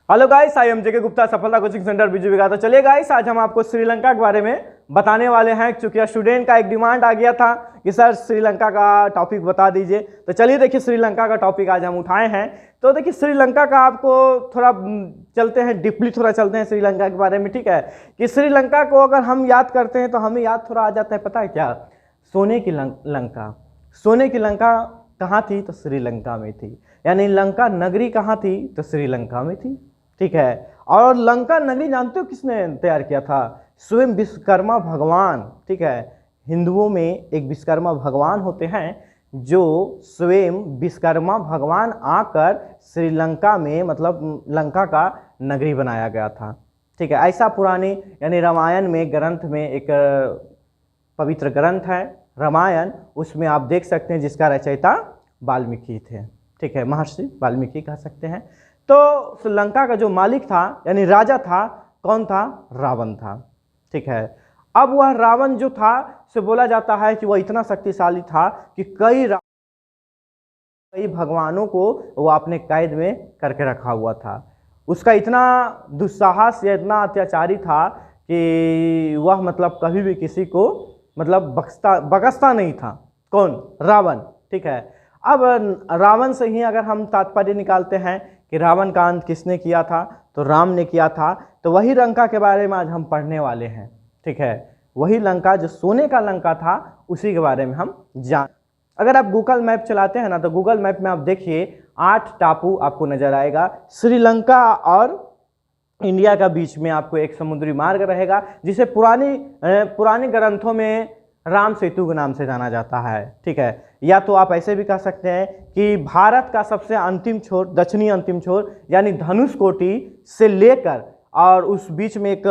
Hello guys, I am जेके गुप्ता, सफलता coaching centre Biju विगा। तो चलिए गाइस, आज हम आपको श्रीलंका के बारे में बताने वाले हैं, क्योंकि स्टूडेंट का एक डिमांड आ गया था कि सर श्रीलंका का टॉपिक बता दीजिए। तो चलिए देखिए, श्रीलंका का टॉपिक आज हम उठाए हैं। तो देखिए श्रीलंका का आपको थोड़ा चलते हैं डीपली, थोड़ा चलते हैं श्रीलंका के बारे में। ठीक है कि श्रीलंका को अगर हम याद करते हैं तो हमें याद थोड़ा आ जाता है, पता है क्या? सोने की लंका। सोने की लंका कहाँ थी? तो श्रीलंका में थी। यानी लंका नगरी कहाँ थी? तो श्रीलंका में थी। ठीक है। और लंका नगरी जानते हो किसने तैयार किया था? स्वयं विश्वकर्मा भगवान। ठीक है, हिंदुओं में एक विश्वकर्मा भगवान होते हैं, जो स्वयं विश्वकर्मा भगवान आकर श्रीलंका में मतलब लंका का नगरी बनाया गया था। ठीक है, ऐसा पुरानी यानी रामायण में ग्रंथ में एक पवित्र ग्रंथ है रामायण, उसमें आप देख सकते हैं, जिसका रचयिता वाल्मीकि थे। ठीक है, महर्षि वाल्मीकि कह सकते हैं। तो श्रीलंका का जो मालिक था यानी राजा था, कौन था? रावण था। ठीक है, अब वह रावण जो था से बोला जाता है कि वह इतना शक्तिशाली था कि कई भगवानों को वो अपने कैद में करके रखा हुआ था। उसका इतना दुस्साहस या इतना अत्याचारी था कि वह मतलब कभी भी किसी को मतलब बख्शता नहीं था। कौन? रावण। ठीक है, अब रावण से ही अगर हम तात्पर्य निकालते हैं कि रावण का अंत किसने किया था, तो राम ने किया था। तो वही लंका के बारे में आज हम पढ़ने वाले हैं। ठीक है, वही लंका जो सोने का लंका था, उसी के बारे में हम जान। अगर आप गूगल मैप चलाते हैं ना, तो गूगल मैप में आप देखिए 8 टापू आपको नजर आएगा। श्रीलंका और इंडिया का बीच में आपको एक समुद्री मार्ग रहेगा, जिसे पुराने ग्रंथों में राम सेतु के नाम से जाना जाता है। ठीक है, या तो आप ऐसे भी कह सकते हैं कि भारत का सबसे अंतिम छोर, दक्षिणी अंतिम छोर यानी धनुषकोटी से लेकर और उस बीच में एक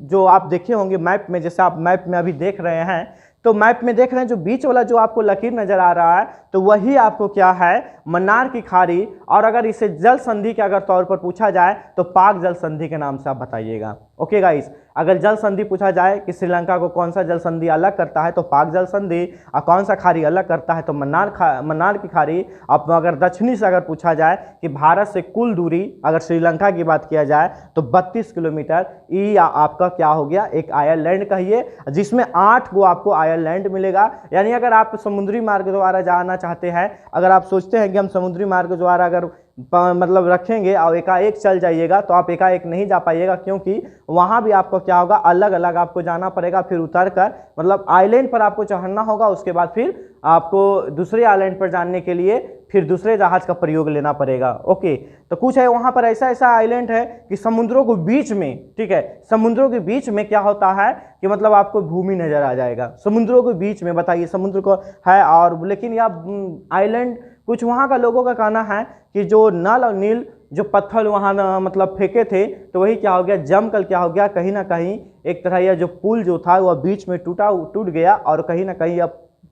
जो आप देखे होंगे मैप में, जैसे आप मैप में अभी देख रहे हैं, तो मैप में देख रहे हैं जो बीच वाला जो आपको लकीर नजर आ रहा है, तो वही आपको क्या है? मन्नार की खाड़ी। और अगर इसे जल संधि के अगर तौर पर पूछा जाए तो पाक जल संधि के नाम से आप बताइएगा। ओके गाइस, अगर जल संधि पूछा जाए कि श्रीलंका को कौन सा जल संधि अलग करता है, तो पाक जल संधि। और कौन सा खाड़ी अलग करता है, तो मन्नार की खाड़ी। अब अगर दक्षिणी से अगर पूछा जाए कि भारत से कुल दूरी अगर श्रीलंका की बात किया जाए तो 32 किलोमीटर। ये आपका क्या हो गया? एक आयरलैंड कहिए, जिसमें 8 को आपको आयरलैंड मिलेगा। यानी अगर आप समुद्री मार्ग द्वारा जाना चाहते हैं, अगर आप सोचते हैं कि हम समुद्री मार्ग द्वारा अगर मतलब रखेंगे और एकाएक चल जाइएगा, तो आप एकाएक नहीं जा पाइएगा, क्योंकि वहां भी आपको क्या होगा? अलग अलग आपको जाना पड़ेगा। फिर उतर कर मतलब आइलैंड पर आपको चढ़ना होगा, उसके बाद फिर आपको दूसरे आइलैंड पर जाने के लिए फिर दूसरे जहाज का प्रयोग लेना पड़ेगा। ओके, तो कुछ है वहां पर ऐसा आइलैंड है कि समुद्रों के बीच में, ठीक है, समुद्रों के बीच में क्या होता है कि मतलब आपको भूमि नजर आ जाएगा समुद्रों के बीच में। बताइए, समुद्र को है और लेकिन यह आइलैंड, कुछ वहाँ का लोगों का कहना है कि जो नल और नील जो पत्थर वहाँ मतलब फेंके थे, तो वही क्या हो गया? जमकर क्या हो गया? कहीं ना कहीं एक तरह यह जो पुल जो था वह बीच में टूट गया, और कहीं ना कहीं यह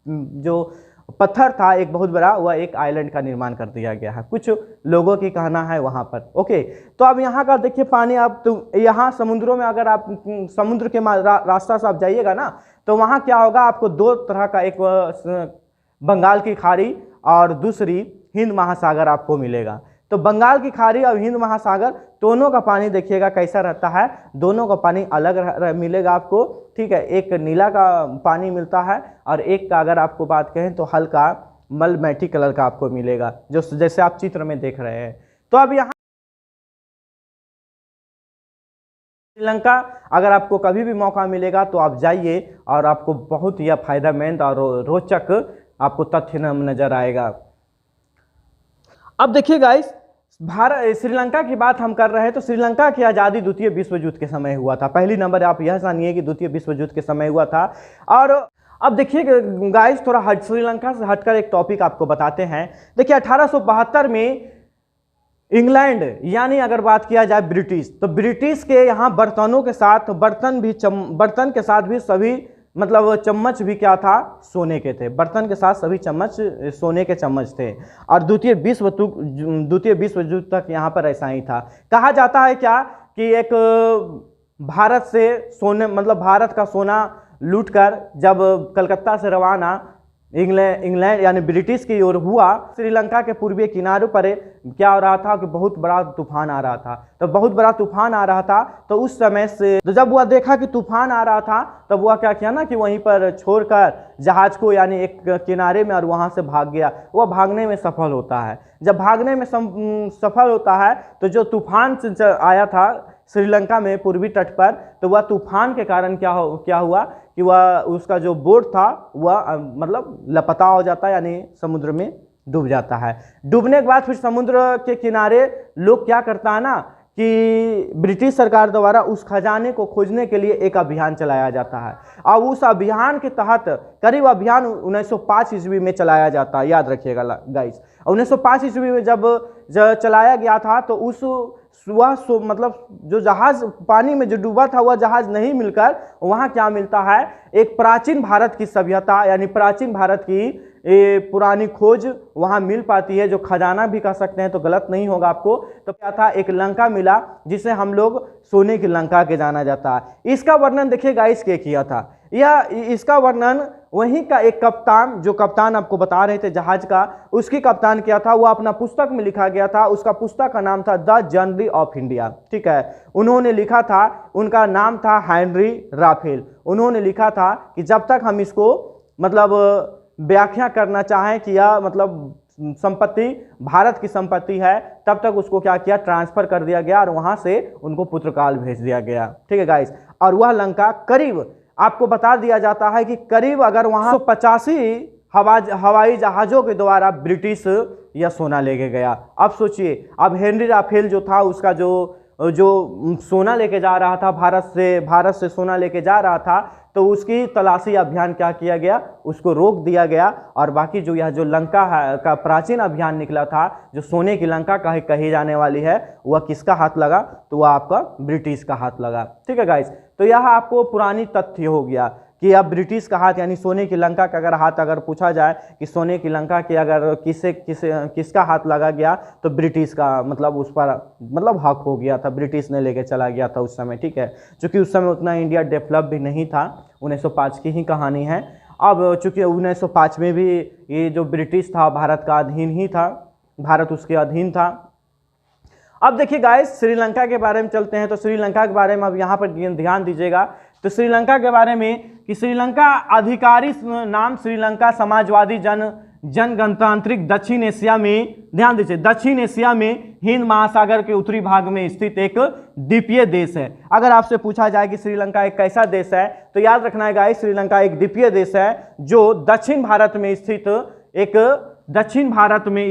जो पत्थर था एक बहुत बड़ा, वह एक आइलैंड का निर्माण कर दिया गया है, कुछ लोगों की कहना है वहाँ पर। ओके, तो अब यहाँ का देखिए पानी, आप तो यहाँ समुद्रों में अगर आप समुद्र के रास्ता से आप जाइएगा ना, तो वहाँ क्या होगा? आपको 2 तरह का, एक बंगाल की खाड़ी और दूसरी हिंद महासागर आपको मिलेगा। तो बंगाल की खाड़ी और हिंद महासागर दोनों का पानी देखिएगा कैसा रहता है, दोनों का पानी अलग मिलेगा आपको। ठीक है, एक नीला का पानी मिलता है और एक का अगर आपको बात कहें तो हल्का मलमैटी कलर का आपको मिलेगा, जो जैसे आप चित्र में देख रहे हैं। तो अब यहाँ श्रीलंका अगर आपको कभी भी मौका मिलेगा तो आप जाइए, और आपको बहुत ही फायदेमंद और रोचक आपको तथ्य नजर आएगा। अब देखिए गाइस, श्रीलंका की बात हम कर रहे हैं, तो श्रीलंका की आज़ादी द्वितीय विश्व युद्ध के समय हुआ था। पहली नंबर आप यह जानिए कि द्वितीय विश्व युद्ध के समय हुआ था। और अब देखिए गाइस, थोड़ा श्रीलंका से हटकर एक टॉपिक आपको बताते हैं। देखिए 1872 में इंग्लैंड यानी अगर बात किया जाए ब्रिटिश, तो ब्रिटिश के यहाँ बर्तनों के साथ बर्तन के साथ भी सभी मतलब चम्मच भी क्या था? सोने के थे। बर्तन के साथ सभी चम्मच सोने के चम्मच थे। और द्वितीय विश्व युद्ध तक यहाँ पर ऐसा ही था। कहा जाता है क्या कि एक भारत से सोने मतलब भारत का सोना लूटकर जब कलकत्ता से रवाना इंग्लैंड यानी ब्रिटिश की ओर हुआ। श्रीलंका के पूर्वी किनारों पर क्या हो रहा था कि बहुत बड़ा तूफान आ रहा था। तो बहुत बड़ा तूफान आ रहा था, तो उस समय से तो जब वह देखा कि तूफान आ रहा था, तब वह क्या किया ना कि वहीं पर छोड़कर जहाज को यानी एक किनारे में और वहां से भाग गया। वह भागने में सफल होता है। जब भागने में सफल होता है तो जो तूफान आया था श्रीलंका में पूर्वी तट पर, तो वह तूफान के कारण क्या हुआ कि वह उसका जो बोट था वह मतलब लापता हो जाता है, यानी समुद्र में डूब जाता है। डूबने के बाद फिर समुद्र के किनारे लोग क्या करता है ना कि ब्रिटिश सरकार द्वारा उस खजाने को खोजने के लिए एक अभियान चलाया जाता है। अब उस अभियान के तहत करीब अभियान 1905 ईस्वी में चलाया जाता है, याद रखिएगा गाइस। 1905 ईस्वी में जब चलाया गया था तो मतलब जो जहाज पानी में जो डूबा था वह जहाज नहीं मिलकर वहाँ क्या मिलता है, एक प्राचीन भारत की सभ्यता यानी प्राचीन भारत की पुरानी खोज वहाँ मिल पाती है, जो खजाना भी कह सकते हैं तो गलत नहीं होगा आपको। तो क्या था, एक लंका मिला जिसे हम लोग सोने की लंका के जाना जाता है। इसका वर्णन देखिए गाइस के किया था, यह इसका वर्णन वहीं का एक कप्तान, जो कप्तान आपको बता रहे थे जहाज का, उसकी कप्तान क्या था वह अपना पुस्तक में लिखा गया था। उसका पुस्तक का नाम था द जर्नी ऑफ इंडिया। ठीक है, उन्होंने लिखा था, उनका नाम था हेनरी राफेल। उन्होंने लिखा था कि जब तक हम इसको मतलब व्याख्या करना चाहें कि यह मतलब संपत्ति भारत की संपत्ति है, तब तक उसको क्या किया, ट्रांसफर कर दिया गया और वहां से उनको पुर्तगाल भेज दिया गया। ठीक है गाइस, और वह लंका करीब आपको बता दिया जाता है कि करीब अगर वहां 185 हवाई जहाजों के द्वारा ब्रिटिश यह सोना लेके गया। अब सोचिए, अब हेनरी राफेल जो था उसका जो सोना लेके जा रहा था, भारत से सोना लेके जा रहा था, तो उसकी तलाशी अभियान क्या किया गया, उसको रोक दिया गया। और बाकी जो यह जो लंका का प्राचीन अभियान निकला था, जो सोने की लंका कही जाने वाली है, वह किसका हाथ लगा, तो वह आपका ब्रिटिश का हाथ लगा। ठीक है गाइस, तो यह आपको पुरानी तथ्य हो गया कि अब ब्रिटिश का हाथ यानी सोने की लंका का अगर हाथ अगर पूछा जाए कि सोने की लंका के अगर किसका हाथ लगा गया, तो ब्रिटिश का मतलब उस पर मतलब हक हो गया था, ब्रिटिश ने लेके चला गया था उस समय। ठीक है, क्योंकि उस समय उतना इंडिया डेवलप भी नहीं था, 1905 की ही कहानी है। अब चूंकि 1905 में भी ये जो ब्रिटिश था भारत का अधीन ही था, भारत उसके अधीन था। अब देखिए गाइस, श्रीलंका के बारे में चलते हैं। तो श्रीलंका के बारे में अब यहाँ पर ध्यान दीजिएगा। तो श्रीलंका के बारे में कि श्रीलंका आधिकारिक नाम श्रीलंका समाजवादी जन गणतांत्रिक दक्षिण एशिया में, ध्यान दीजिए, दक्षिण एशिया में हिंद महासागर के उत्तरी भाग में स्थित एक द्वीपीय देश है। अगर आपसे पूछा जाए कि श्रीलंका एक कैसा देश है, तो याद रखना है गाइस, श्रीलंका एक द्वीपीय देश है जो दक्षिण भारत में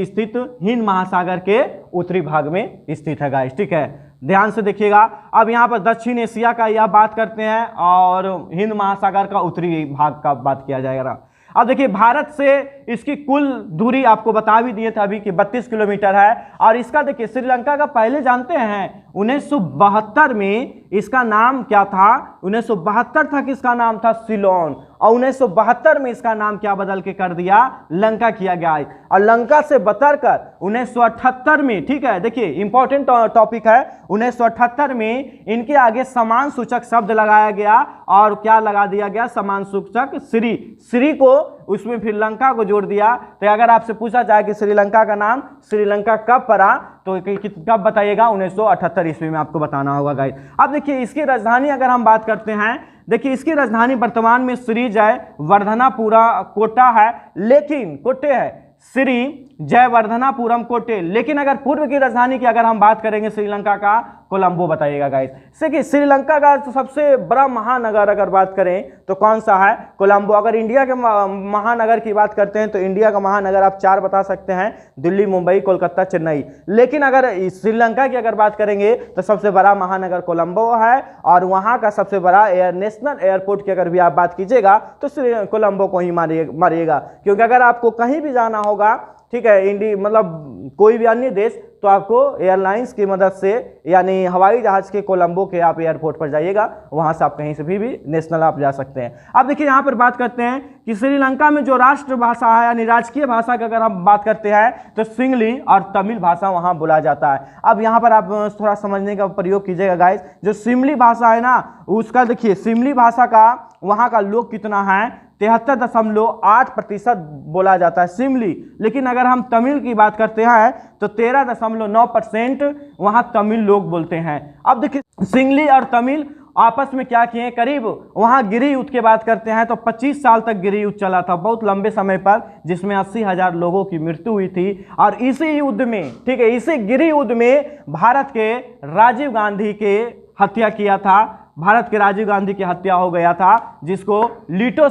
स्थित हिंद महासागर के उत्तरी भाग में स्थित है गाइस। ठीक है, ध्यान से देखिएगा। अब यहाँ पर दक्षिण एशिया का यह बात करते हैं और हिंद महासागर का उत्तरी भाग का बात किया जाएगा। अब देखिए, भारत से इसकी कुल दूरी आपको बता भी दिए थे अभी कि 32 किलोमीटर है। और इसका देखिए, श्रीलंका का पहले जानते हैं 1972 में इसका नाम क्या था, 1972 तक इसका नाम था सिलोन, और 1972 में इसका नाम क्या बदल के कर दिया, लंका किया गया है। और लंका से बदलकर 1978 में, ठीक है, देखिए इंपॉर्टेंट टॉपिक है, 1978 में इनके आगे समान सूचक शब्द लगाया गया और क्या लगा दिया गया, समान सूचक श्री को उसमें फिर लंका को जोड़ दिया। तो अगर आपसे पूछा जाए कि श्रीलंका का नाम श्रीलंका कब पड़ा, तो कब बताइएगा, 1978 ईस्वी में आपको बताना होगा गाइस। अब देखिए, इसकी राजधानी अगर हम बात करते हैं, देखिए इसकी राजधानी वर्तमान में श्री जयवर्धनापुरा कोटा है, लेकिन कोटे है श्री जयवर्धनापुरम कोटे। लेकिन अगर पूर्व की राजधानी की अगर हम बात करेंगे श्रीलंका का, कोलंबो बताइएगा गाइस। देखिए, श्रीलंका का तो सबसे बड़ा महानगर अगर बात करें तो कौन सा है, कोलंबो। अगर इंडिया के महानगर की बात करते हैं तो इंडिया का महानगर आप 4 बता सकते हैं, दिल्ली, मुंबई, कोलकाता, चेन्नई। लेकिन अगर श्रीलंका की अगर बात करेंगे तो सबसे बड़ा महानगर कोलंबो है, और वहां का सबसे बड़ा नेशनल एयरपोर्ट की अगर भी आप बात कीजिएगा तो कोलंबो को ही मारिएगा। क्योंकि अगर आपको कहीं भी जाना होगा, ठीक है, मतलब कोई भी अन्य देश, तो आपको एयरलाइंस की मदद से यानी हवाई जहाज के कोलंबो के आप एयरपोर्ट पर जाइएगा, वहां से आप कहीं से भी नेशनल आप जा सकते हैं। अब देखिए, यहाँ पर बात करते हैं कि श्रीलंका में जो राष्ट्र भाषा है यानी राजकीय भाषा की अगर हम बात करते हैं तो सिंगली और तमिल भाषा वहां बोला जाता है। अब यहाँ पर आप थोड़ा समझने का प्रयोग कीजिएगा गाइस। जो सिमली भाषा है ना, उसका देखिए सिमली भाषा का वहां का लोग कितना है, 73.8% बोला जाता है सिमली। लेकिन अगर हम तमिल की बात करते हैं तो 13.9% वहाँ तमिल लोग बोलते हैं। अब देखिए सिंगली और तमिल आपस में क्या किए, करीब वहाँ गिरी युद्ध की बात करते हैं तो 25 साल तक गिरी युद्ध चला था, बहुत लंबे समय पर, जिसमें 80,000 लोगों की मृत्यु हुई थी। और इसी युद्ध में, ठीक है, इसी गिरी युद्ध में भारत के राजीव गांधी के हत्या किया था, भारत के राजीव गांधी की हत्या हो गया था, जिसको लीटो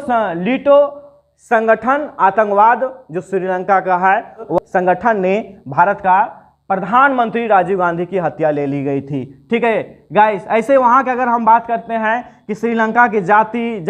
संगठन आतंकवाद जो श्रीलंका का है, वो संगठन ने भारत का प्रधानमंत्री राजीव गांधी की हत्या ले ली गई थी। ठीक है गाइस, ऐसे वहाँ के अगर हम बात करते हैं कि श्रीलंका की जातीय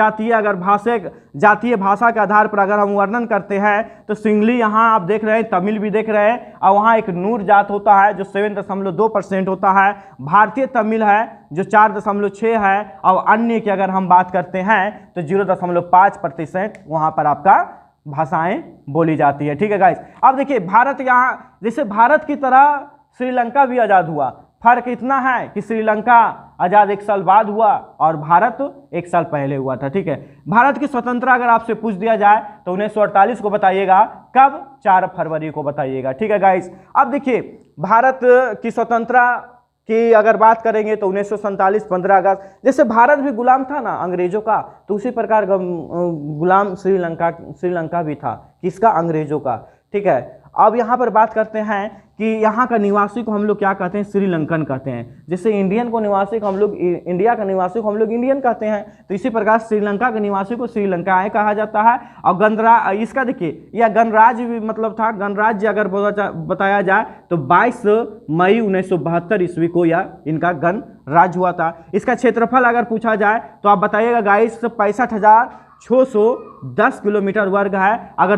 भाषा के आधार पर अगर हम वर्णन करते हैं तो सिंगली यहाँ आप देख रहे हैं, तमिल भी देख रहे हैं, और वहाँ एक नूर जात होता है जो 7.2% होता है, भारतीय तमिल है जो 4.6 है, और अन्य की अगर हम बात करते हैं तो 0.5% वहाँ पर आपका भाषाएं बोली जाती है। ठीक है गाइस, अब देखिए भारत यहाँ, जैसे भारत की तरह श्रीलंका भी आज़ाद हुआ, फर्क इतना है कि श्रीलंका आज़ाद 1 साल बाद हुआ और भारत 1 साल पहले हुआ था। ठीक है, भारत की स्वतंत्रता अगर आपसे पूछ दिया जाए तो 1948 को बताइएगा, कब, 4 फरवरी को बताइएगा। ठीक है गाइस, अब देखिए भारत की स्वतंत्रता की अगर बात करेंगे तो 1947 15 अगस्त, जैसे भारत भी गुलाम था ना अंग्रेजों का, तो उसी प्रकार गुलाम श्रीलंका भी था, किसका, अंग्रेजों का। ठीक है, अब यहाँ पर बात करते हैं कि यहाँ का निवासी को हम लोग क्या कहते हैं, श्रीलंकन कहते हैं। जैसे इंडियन को निवासी को हम लोग, इंडिया का निवासी को हम लोग इंडियन कहते हैं, तो इसी प्रकार श्रीलंका के निवासी को श्रीलंकाएं कहा जाता है। और इसका देखिए, यह गणराज्य भी मतलब था, गणराज्य अगर बताया जाए तो 22 मई 1972 ईस्वी को यह इनका गणराज्य हुआ था। इसका क्षेत्रफल अगर पूछा जाए तो आप बताइएगा गाइस, 65,610 किलोमीटर वर्ग है। अगर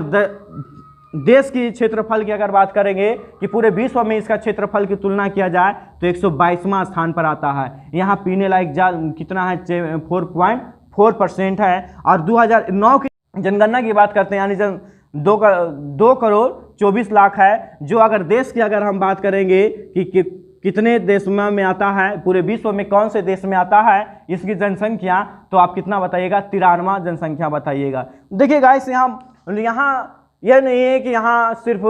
देश की क्षेत्रफल की अगर बात करेंगे कि पूरे विश्व में इसका क्षेत्रफल की तुलना किया जाए तो 122वां स्थान पर आता है। यहाँ पीने लायक जल कितना है, 4.4% है। और 2009 की जनगणना की बात करते हैं, यानी 2 करोड़ 24 लाख है, जो अगर देश की अगर हम बात करेंगे कि कितने देश में आता है, पूरे विश्व में कौन से देश में आता है इसकी जनसंख्या, तो आप कितना बताइएगा, 93वां जनसंख्या बताइएगा। देखिए गाइस, यहाँ यह नहीं है कि यहाँ सिर्फ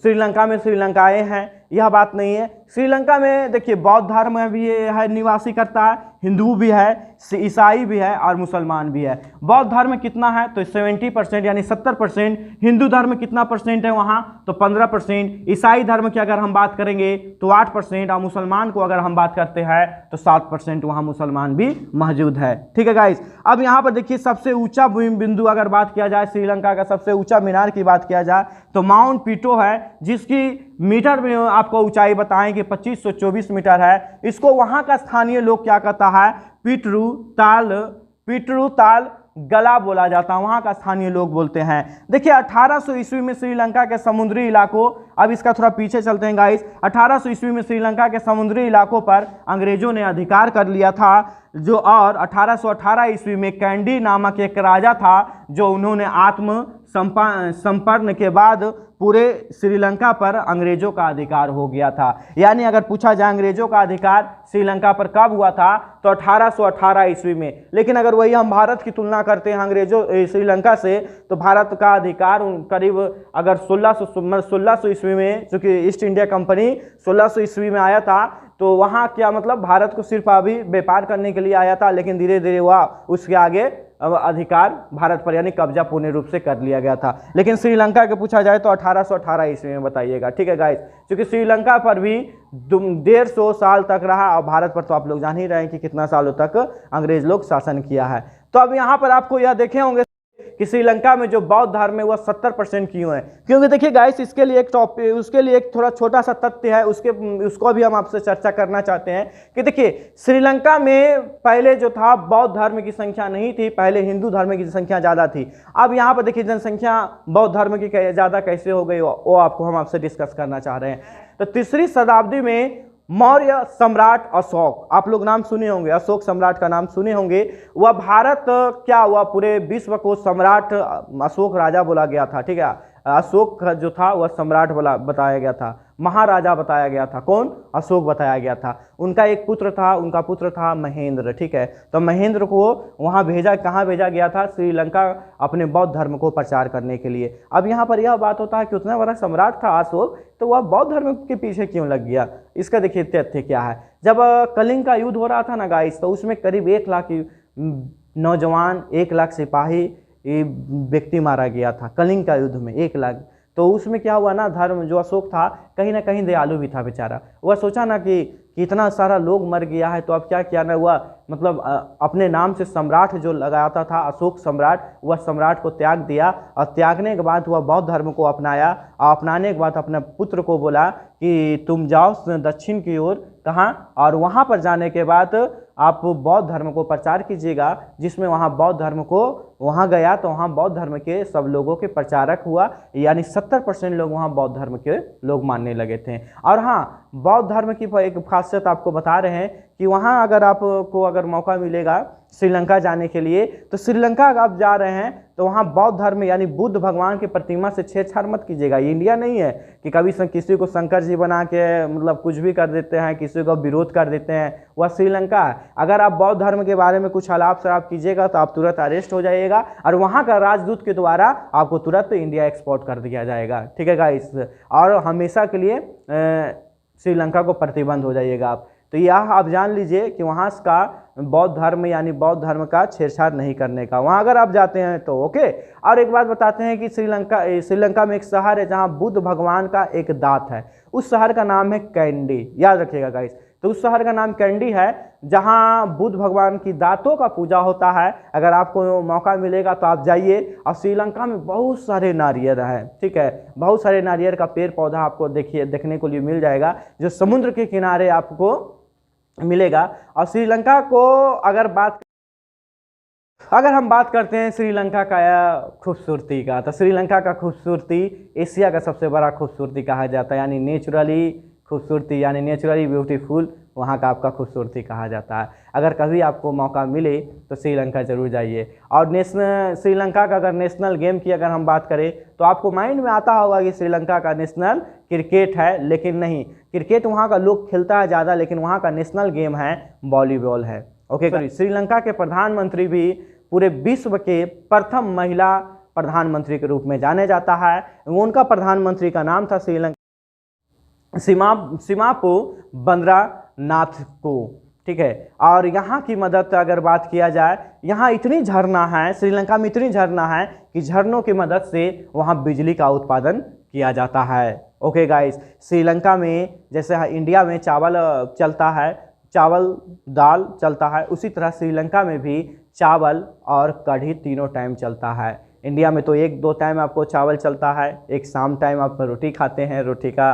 श्रीलंका में श्रीलंकाएँ हैं, यह बात नहीं है। श्रीलंका में देखिए बौद्ध धर्म भी है, निवासी करता है, हिंदू भी है, ईसाई भी है और मुसलमान भी है। बौद्ध धर्म कितना है तो 70% यानी 70%, हिंदू धर्म कितना परसेंट है वहाँ तो 15%, ईसाई धर्म की अगर हम बात करेंगे तो 8%, और मुसलमान को अगर हम बात करते हैं तो 7% वहाँ मुसलमान भी मौजूद है। ठीक है गाइस, अब यहाँ पर देखिए सबसे ऊंचा बिंदु अगर बात किया जाए, श्रीलंका का सबसे ऊंचा मीनार की बात किया जाए तो माउंट पीटो है, जिसकी मीटर में आपको ऊंचाई बताएं कि 2524 मीटर है। इसको वहां का स्थानीय लोग क्या कहता है, पिटरू ताल गला बोला जाता है, वहां का स्थानीय लोग बोलते हैं। देखिए 1800 ईस्वी में श्रीलंका के समुद्री इलाकों, अब इसका थोड़ा पीछे चलते हैं गाइस, 1800 ईस्वी में श्रीलंका के समुद्री इलाकों पर अंग्रेजों ने अधिकार कर लिया था, जो और 1818 ईस्वी में कैंडी नामक एक राजा था, जो उन्होंने संपन्न के बाद पूरे श्रीलंका पर अंग्रेजों का अधिकार हो गया था। यानी अगर पूछा जाए अंग्रेजों का अधिकार श्रीलंका पर कब हुआ था तो 1818 ईस्वी में। लेकिन अगर वही हम भारत की तुलना करते हैं श्रीलंका से, तो भारत का अधिकार करीब अगर 1600 ईस्वी में, चूंकि ईस्ट इंडिया कंपनी 1600 ईस्वी में आया था, तो वहाँ क्या मतलब भारत को सिर्फ अभी व्यापार करने के लिए आया था, लेकिन धीरे धीरे वह उसके आगे अधिकार भारत पर यानी कब्जा पूर्ण रूप से कर लिया गया था। लेकिन श्रीलंका के पूछा जाए तो 1818 ईस्वी में बताइएगा। ठीक है गाइस, क्योंकि श्रीलंका पर भी 150 साल तक रहा, और भारत पर तो आप लोग जान ही रहे हैं कि कितना सालों तक अंग्रेज लोग शासन किया है। तो अब यहाँ पर आपको यह देखे होंगे कि श्रीलंका में जो बौद्ध धर्म है वह 70% क्यों है, क्योंकि देखिए गाइस, इसके लिए एक थोड़ा छोटा सा तथ्य है, उसको भी हम आपसे चर्चा करना चाहते हैं कि देखिए श्रीलंका में पहले जो था बौद्ध धर्म की संख्या नहीं थी, पहले हिंदू धर्म की संख्या ज़्यादा थी। अब यहाँ पर देखिए जनसंख्या बौद्ध धर्म की ज़्यादा कैसे हो गई, वो आपको हम आपसे डिस्कस करना चाह रहे हैं। तो 3री शताब्दी में मौर्य सम्राट अशोक, आप लोग नाम सुने होंगे, अशोक सम्राट का नाम सुने होंगे, वह भारत क्या हुआ, पूरे विश्व को सम्राट अशोक राजा बोला गया था। ठीक है, अशोक का जो था वह सम्राट बताया गया था, महाराजा बताया गया था। कौन? अशोक बताया गया था। उनका एक पुत्र था, उनका पुत्र था महेंद्र। ठीक है, तो महेंद्र को वहाँ भेजा, कहाँ भेजा गया था? श्रीलंका, अपने बौद्ध धर्म को प्रचार करने के लिए। अब यहाँ पर यह बात होता है कि उतना बड़ा सम्राट था अशोक, तो वह बौद्ध धर्म के पीछे क्यों लग गया? इसका देखिए तथ्य क्या है। जब कलिंग का युद्ध हो रहा था ना गाइस, तो उसमें करीब 1 लाख नौजवान, 1 लाख सिपाही व्यक्ति मारा गया था कलिंग का युद्ध में, 1 लाख। तो उसमें क्या हुआ ना, धर्म जो अशोक था कहीं ना कहीं दयालु भी था बेचारा। वह सोचा ना कि इतना सारा लोग मर गया है, तो अब क्या किया ना, वह मतलब अपने नाम से सम्राट जो लगाता था अशोक सम्राट, वह सम्राट को त्याग दिया। और त्यागने के बाद वह बौद्ध धर्म को अपनाया। और अपनाने के बाद अपने पुत्र को बोला कि तुम जाओ दक्षिण की ओर, कहाँ, और वहाँ पर जाने के बाद आप बौद्ध धर्म को प्रचार कीजिएगा। जिसमें वहाँ बौद्ध धर्म को, वहाँ गया तो वहाँ बौद्ध धर्म के सब लोगों के प्रचारक हुआ, यानी 70% लोग वहाँ बौद्ध धर्म के लोग मानने लगे थे। और हाँ, बौद्ध धर्म की एक खासियत आपको बता रहे हैं कि वहाँ अगर आपको अगर मौका मिलेगा श्रीलंका जाने के लिए, तो श्रीलंका अगर आप जा रहे हैं तो वहाँ बौद्ध धर्म यानी बुद्ध भगवान की प्रतिमा से छेड़छाड़ मत कीजिएगा। ये इंडिया नहीं है कि कभी किसी को शंकर जी बना के मतलब कुछ भी कर देते हैं, किसी को विरोध कर देते हैं। वह श्रीलंका है। अगर आप बौद्ध धर्म के बारे में कुछ आलाप शराब कीजिएगा तो आप तुरंत अरेस्ट हो जाइएगा, और वहाँ का राजदूत के द्वारा आपको तुरंत इंडिया एक्सपोर्ट कर दिया जाएगा। ठीक है गाइस, और हमेशा के लिए श्रीलंका को प्रतिबंध हो जाइएगा आप। तो यह आप जान लीजिए कि वहाँ का बौद्ध धर्म यानी बौद्ध धर्म का छेड़छाड़ नहीं करने का, वहाँ अगर आप जाते हैं तो ओके। और एक बात बताते हैं कि श्रीलंका में एक शहर है जहाँ बुद्ध भगवान का एक दांत है। उस शहर का नाम है कैंडी, याद रखिएगा गाइस। तो उस शहर का नाम कैंडी है जहाँ बुद्ध भगवान की दांतों का पूजा होता है। अगर आपको मौका मिलेगा तो आप जाइए। और श्रीलंका में बहुत सारे नारियल हैं, ठीक है, बहुत सारे नारियल का पेड़ पौधा आपको देखने को लिए मिल जाएगा, जो समुद्र के किनारे आपको मिलेगा। और श्रीलंका को अगर हम बात करते हैं श्रीलंका का खूबसूरती का, तो श्रीलंका का खूबसूरती एशिया का सबसे बड़ा खूबसूरती कहा जाता है, यानी नेचुरली खूबसूरती, यानी नेचुरली ब्यूटीफुल, वहाँ का आपका खूबसूरती कहा जाता है। अगर कभी आपको मौका मिले तो श्रीलंका जरूर जाइए। और श्रीलंका का अगर नेशनल गेम की अगर हम बात करें तो आपको माइंड में आता होगा कि श्रीलंका का नेशनल क्रिकेट है, लेकिन नहीं, क्रिकेट वहाँ का लोग खेलता है ज़्यादा, लेकिन वहाँ का नेशनल गेम है वॉलीबॉल है। ओके, श्रीलंका के प्रधानमंत्री भी पूरे विश्व के प्रथम महिला प्रधानमंत्री के रूप में जाने जाता है। उनका प्रधानमंत्री का नाम था सिमापो बंद्रानाथको। ठीक है, और यहाँ की मदद अगर बात किया जाए, यहाँ इतनी झरना है, श्रीलंका में इतनी झरना है कि झरनों की मदद से वहाँ बिजली का उत्पादन किया जाता है। ओके गाइस, श्रीलंका में जैसे इंडिया में चावल चलता है, चावल दाल चलता है, उसी तरह श्रीलंका में भी चावल और कढ़ी तीनों टाइम चलता है। इंडिया में तो 1-2 टाइम आपको चावल चलता है, एक शाम टाइम आप रोटी खाते हैं, रोटी का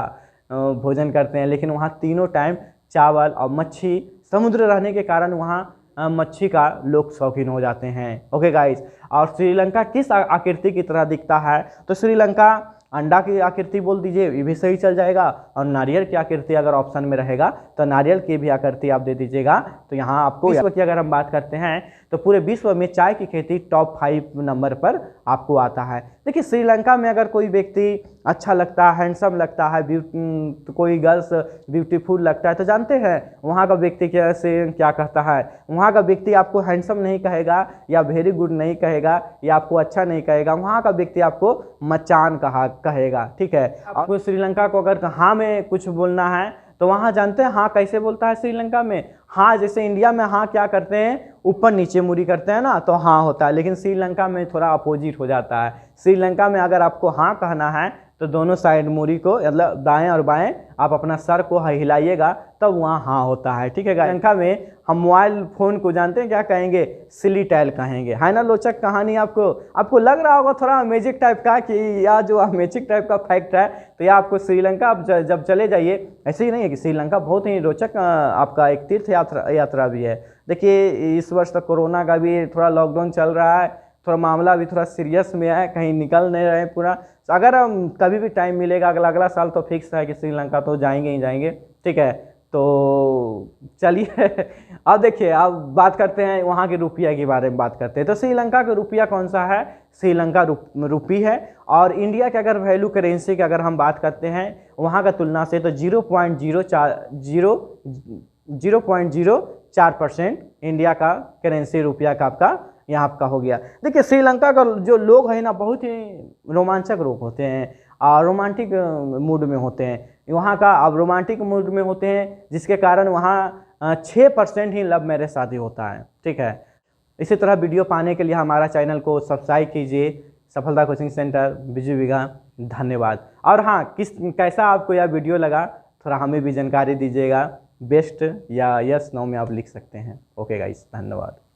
भोजन करते हैं, लेकिन वहाँ तीनों टाइम चावल और मच्छी, समुद्र रहने के कारण वहाँ मच्छी का लोग शौकीन हो जाते हैं। ओके गाइस, और श्रीलंका किस आकृति की तरह दिखता है? तो श्रीलंका अंडा की आकृति बोल दीजिए, ये भी सही चल जाएगा। और नारियल की आकृति अगर ऑप्शन में रहेगा तो नारियल की भी आकृति आप दे दीजिएगा। तो यहाँ आपको विश्व की अगर हम बात करते हैं तो पूरे विश्व में चाय की खेती टॉप 5 नंबर पर आपको आता है। देखिए, श्रीलंका में अगर कोई व्यक्ति अच्छा लगता है, हैंडसम लगता है, तो कोई गर्ल्स ब्यूटीफुल लगता है, तो जानते हैं वहाँ का व्यक्ति क्या कहता है? वहाँ का व्यक्ति आपको हैंडसम नहीं कहेगा या वेरी गुड नहीं कहेगा या आपको अच्छा नहीं कहेगा, वहाँ का व्यक्ति आपको मचान कहेगा। ठीक है, आपको श्रीलंका को अगर हाँ में कुछ बोलना है तो वहाँ जानते हैं हाँ कैसे बोलता है श्रीलंका में? हाँ, जैसे इंडिया में हाँ क्या करते हैं, ऊपर नीचे मुड़ी करते हैं ना, तो हाँ होता है, लेकिन श्रीलंका में थोड़ा अपोजिट हो जाता है। श्रीलंका में अगर आपको हाँ कहना है तो दोनों साइड मुड़ी को, मतलब दाएं और बाएं, आप अपना सर को हिलाइएगा तब वहाँ हाँ होता है। ठीक है, श्रीलंका में हम मोबाइल फ़ोन को जानते हैं क्या कहेंगे? सिलीटेल कहेंगे, है ना। लोचक कहानी आपको लग रहा होगा थोड़ा अमेजिंग टाइप का कि यह जो अमेजिंग टाइप का फैक्ट है, तो यह आपको श्रीलंका आप जब चले जाइए, ऐसे ही नहीं है कि श्रीलंका बहुत ही रोचक आपका एक तीर्थ यात्रा भी है। देखिए, इस वर्ष तो कोरोना का भी थोड़ा लॉकडाउन चल रहा है, थोड़ा मामला भी थोड़ा सीरियस में है, कहीं निकल नहीं रहे पूरा। तो अगर हम कभी भी टाइम मिलेगा, अगला साल तो फिक्स है कि श्रीलंका तो जाएंगे ही जाएंगे। ठीक है, तो चलिए अब देखिए, अब बात करते हैं वहाँ के रुपया के बारे में बात करते हैं। तो श्रीलंका का रुपया कौन सा है? श्रीलंका रुपी है। और इंडिया के अगर वैल्यू करेंसी की अगर हम बात करते हैं वहाँ का तुलना से, तो 0.04% इंडिया का करेंसी रुपया का आपका यहाँ आपका हो गया। देखिए श्रीलंका का जो लोग हैं ना, बहुत ही रोमांचक लोग होते हैं और रोमांटिक मूड में होते हैं। वहाँ का अब रोमांटिक मूड में होते हैं, जिसके कारण वहाँ 6% ही लव मैरिज शादी होता है। ठीक है, इसी तरह वीडियो पाने के लिए हमारा चैनल को सब्सक्राइब कीजिए। सफलता कोचिंग सेंटर बिजू बिघा। धन्यवाद। और हाँ, कैसा आपको यह वीडियो लगा, थोड़ा हमें भी जानकारी दीजिएगा। बेस्ट या यस नो में आप लिख सकते हैं। ओके गाइस, धन्यवाद।